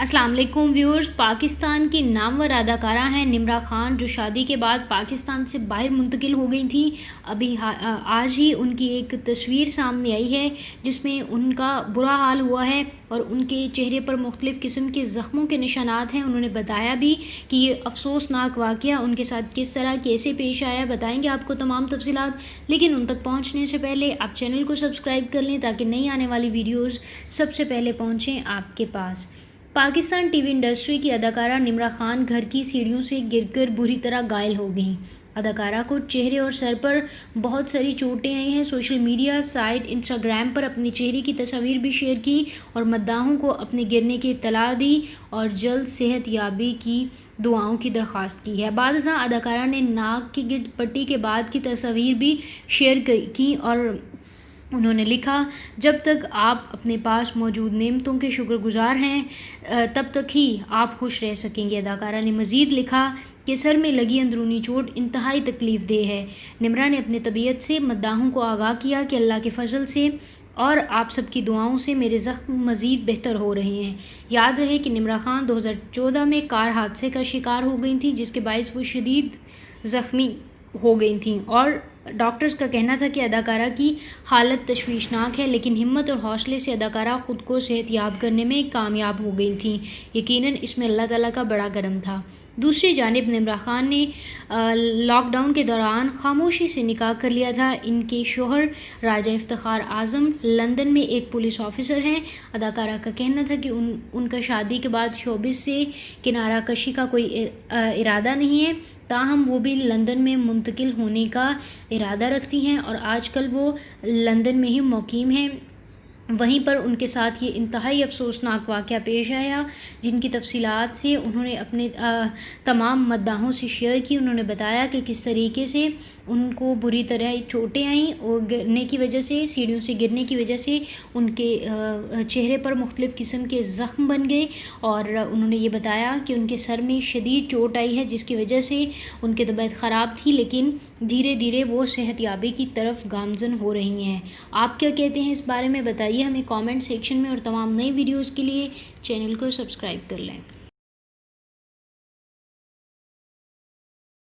السلام علیکم ویورز، پاکستان کی نامور اداکارہ ہیں نمرا خان، جو شادی کے بعد پاکستان سے باہر منتقل ہو گئی تھیں۔ ابھی آج ہی ان کی ایک تصویر سامنے آئی ہے جس میں ان کا برا حال ہوا ہے اور ان کے چہرے پر مختلف قسم کے زخموں کے نشانات ہیں۔ انہوں نے بتایا بھی کہ یہ افسوسناک واقعہ ان کے ساتھ کس طرح کیسے پیش آیا، بتائیں گے آپ کو تمام تفصیلات، لیکن ان تک پہنچنے سے پہلے آپ چینل کو سبسکرائب کر لیں تاکہ نئی آنے والی ویڈیوز سب سے پہلے پہنچیں آپ کے پاس۔ پاکستان ٹی وی انڈسٹری کی اداکارہ نمرا خان گھر کی سیڑھیوں سے گر کر بری طرح گھائل ہو گئیں۔ اداکارہ کو چہرے اور سر پر بہت ساری چوٹیں آئی ہیں۔ سوشل میڈیا سائٹ انسٹاگرام پر اپنے چہرے کی تصاویر بھی شیئر کی اور مداحوں کو اپنے گرنے کی اطلاع دی اور جلد صحت یابی کی دعاؤں کی درخواست کی ہے۔ بعد ازاں اداکارہ نے ناک کے گرد پٹی کے بعد کی تصاویر بھی شیئر کی اور انہوں نے لکھا، جب تک آپ اپنے پاس موجود نعمتوں کے شکر گزار ہیں تب تک ہی آپ خوش رہ سکیں گے۔ اداکارہ نے مزید لکھا کہ سر میں لگی اندرونی چوٹ انتہائی تکلیف دہ ہے۔ نمرا نے اپنی طبیعت سے مداحوں کو آگاہ کیا کہ اللہ کے فضل سے اور آپ سب کی دعاؤں سے میرے زخم مزید بہتر ہو رہے ہیں۔ یاد رہے کہ نمرا خان 2014 میں کار حادثے کا شکار ہو گئی تھیں جس کے باعث وہ شدید زخمی ہو گئی تھیں اور ڈاکٹرز کا کہنا تھا کہ اداکارہ کی حالت تشویشناک ہے، لیکن ہمت اور حوصلے سے اداکارہ خود کو صحت یاب کرنے میں کامیاب ہو گئی تھیں۔ یقیناً اس میں اللہ تعالیٰ کا بڑا کرم تھا۔ دوسری جانب نمرا خان نے لاک ڈاؤن کے دوران خاموشی سے نکاح کر لیا تھا۔ ان کے شوہر راجہ افتخار اعظم لندن میں ایک پولیس آفیسر ہیں۔ اداکارہ کا کہنا تھا کہ ان کا شادی کے بعد شوبز سے کنارہ کشی کا کوئی ارادہ نہیں ہے، تاہم وہ بھی لندن میں منتقل ہونے کا ارادہ رکھتی ہیں اور آج کل وہ لندن میں ہی مقیم ہیں۔ وہیں پر ان کے ساتھ یہ انتہائی افسوسناک واقعہ پیش آیا جن کی تفصیلات سے انہوں نے اپنے تمام مداحوں سے شیئر کی۔ انہوں نے بتایا کہ کس طریقے سے ان کو بری طرح چوٹیں آئیں اور گرنے کی وجہ سے، سیڑھیوں سے گرنے کی وجہ سے ان کے چہرے پر مختلف قسم کے زخم بن گئے اور انہوں نے یہ بتایا کہ ان کے سر میں شدید چوٹ آئی ہے جس کی وجہ سے ان کی طبیعت خراب تھی، لیکن دھیرے دھیرے وہ صحت یابی کی طرف گامزن ہو رہی ہیں۔ آپ کیا کہتے ہیں اس بارے میں بتائیے ہمیں کامنٹ سیکشن میں، اور تمام نئی ویڈیوز کے لیے چینل کو سبسکرائب کر لیں۔